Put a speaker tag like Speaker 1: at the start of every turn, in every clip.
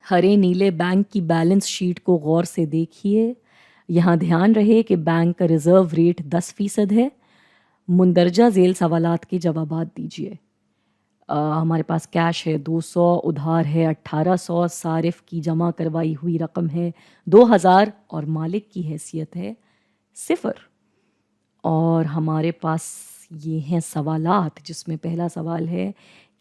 Speaker 1: हरे नीले बैंक की balance sheet को गौर से देखिए। यहाँ ध्यान रहे कि बैंक का रिजर्व रेट 10% है। मुंदरजा झेल सवालात के जवाबात दीजिए। हमारे पास कैश है 200, उधार है 1800, सारिफ की जमा करवाई हुई रकम है 2000 और मालिक की हैसियत है 0। और हमारे पास ये हैं सवालात, जिसमें पहला सवाल है,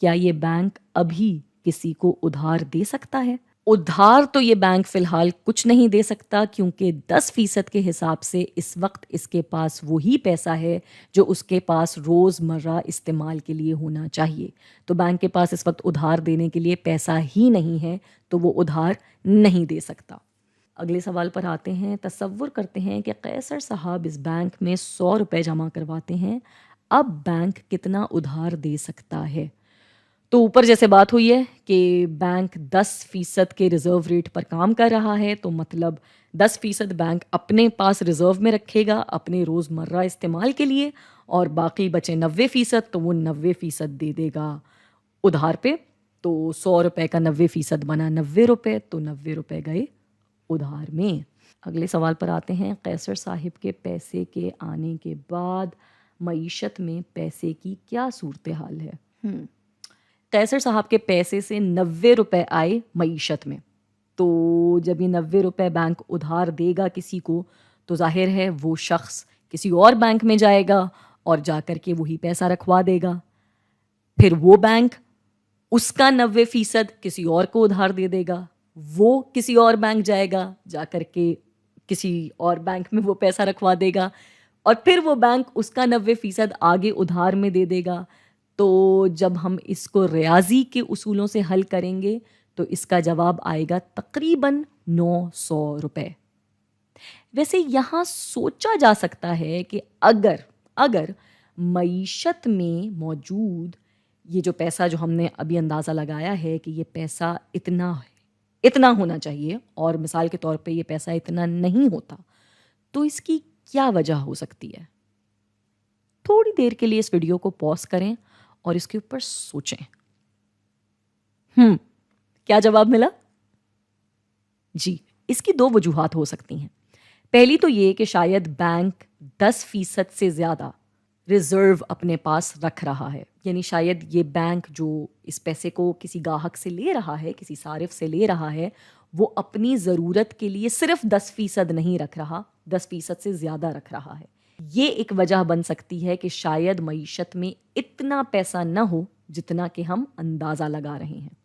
Speaker 1: क्या ये बैंक अभी किसी को उधार दे सकता है? उधार तो ये बैंक फ़िलहाल कुछ नहीं दे सकता, क्योंकि 10% के हिसाब से इस वक्त इसके पास वही पैसा है जो उसके पास रोज़मर्रा इस्तेमाल के लिए होना चाहिए। तो बैंक के पास इस वक्त उधार देने के लिए पैसा ही नहीं है, तो वो उधार नहीं दे सकता। अगले सवाल पर आते हैं। तसव्वुर करते हैं कि कैसर साहब इस बैंक में 100 रुपये जमा करवाते हैं। अब बैंक कितना उधार दे सकता है? तो ऊपर जैसे बात हुई है कि बैंक 10% के रिजर्व रेट पर काम कर रहा है, तो मतलब 10% बैंक अपने पास रिजर्व में रखेगा अपने रोज़मर्रा इस्तेमाल के लिए, और बाकी बचे 90%, तो वो 90% दे देगा उधार पे। तो 100 रुपये का 90% बना 90 रुपये, तो 90 रुपये गए उधार में। अगले सवाल पर आते हैं। कैसर साहिब के पैसे के आने के बाद मईशत में पैसे की क्या सूरत हाल है? कैसर साहब के पैसे से 90 रुपये आए मईशत में। तो जब ये 90 रुपये बैंक उधार देगा किसी को, तो जाहिर है वो शख्स किसी और बैंक में जाएगा और जाकर के वही पैसा रखवा देगा। फिर वो बैंक उसका 90% किसी और को उधार दे देगा। वो किसी और बैंक जाएगा, जाकर के किसी और बैंक में वो पैसा रखवा देगा, और फिर वो बैंक उसका 90% आगे उधार में दे देगा। तो जब हम इसको रियाजी के उसूलों से हल करेंगे तो इसका जवाब आएगा तकरीबन 900 रुपये। वैसे यहाँ सोचा जा सकता है कि अगर मईशत में मौजूद ये जो पैसा, जो हमने अभी अंदाज़ा लगाया है कि ये पैसा इतना होना चाहिए, और मिसाल के तौर पे ये पैसा इतना नहीं होता, तो इसकी क्या वजह हो सकती है? थोड़ी देर के लिए इस वीडियो को पॉज करें और इसके ऊपर सोचें। क्या जवाब मिला? जी, इसकी 2 वजूहात हो सकती हैं। पहली तो ये कि शायद बैंक 10% से ज़्यादा रिजर्व अपने पास रख रहा है, यानी शायद ये बैंक जो इस पैसे को किसी गाहक से ले रहा है, किसी सारिफ से ले रहा है, वो अपनी ज़रूरत के लिए सिर्फ 10% नहीं रख रहा, 10% से ज़्यादा रख रहा है। ये एक वजह बन सकती है कि शायद मईशत में इतना पैसा ना हो जितना कि हम अंदाज़ा लगा रहे हैं।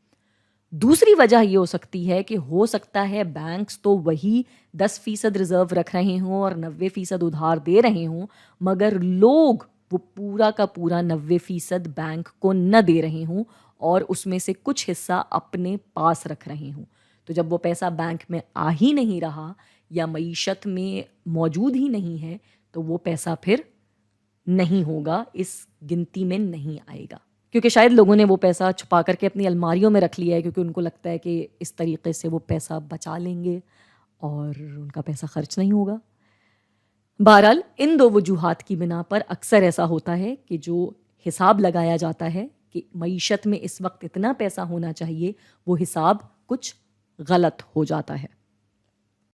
Speaker 1: दूसरी वजह ये हो सकती है कि हो सकता है बैंक्स तो वही 10% रिजर्व रख रहे हों और 90% उधार दे रहे हों, मगर लोग वो पूरा का पूरा 90% बैंक को न दे रहे हों और उसमें से कुछ हिस्सा अपने पास रख रहे हों। तो जब वो पैसा बैंक में आ ही नहीं रहा या मईशत में मौजूद ही नहीं है, तो वो पैसा फिर नहीं होगा, इस गिनती में नहीं आएगा, क्योंकि शायद लोगों ने वो पैसा छुपा करके अपनी अलमारियों में रख लिया है, क्योंकि उनको लगता है कि इस तरीके से वो पैसा बचा लेंगे और उनका पैसा खर्च नहीं होगा। बहरहाल इन 2 वजूहात की बिना पर अक्सर ऐसा होता है कि जो हिसाब लगाया जाता है कि मईशत में इस वक्त इतना पैसा होना चाहिए, वो हिसाब कुछ गलत हो जाता है।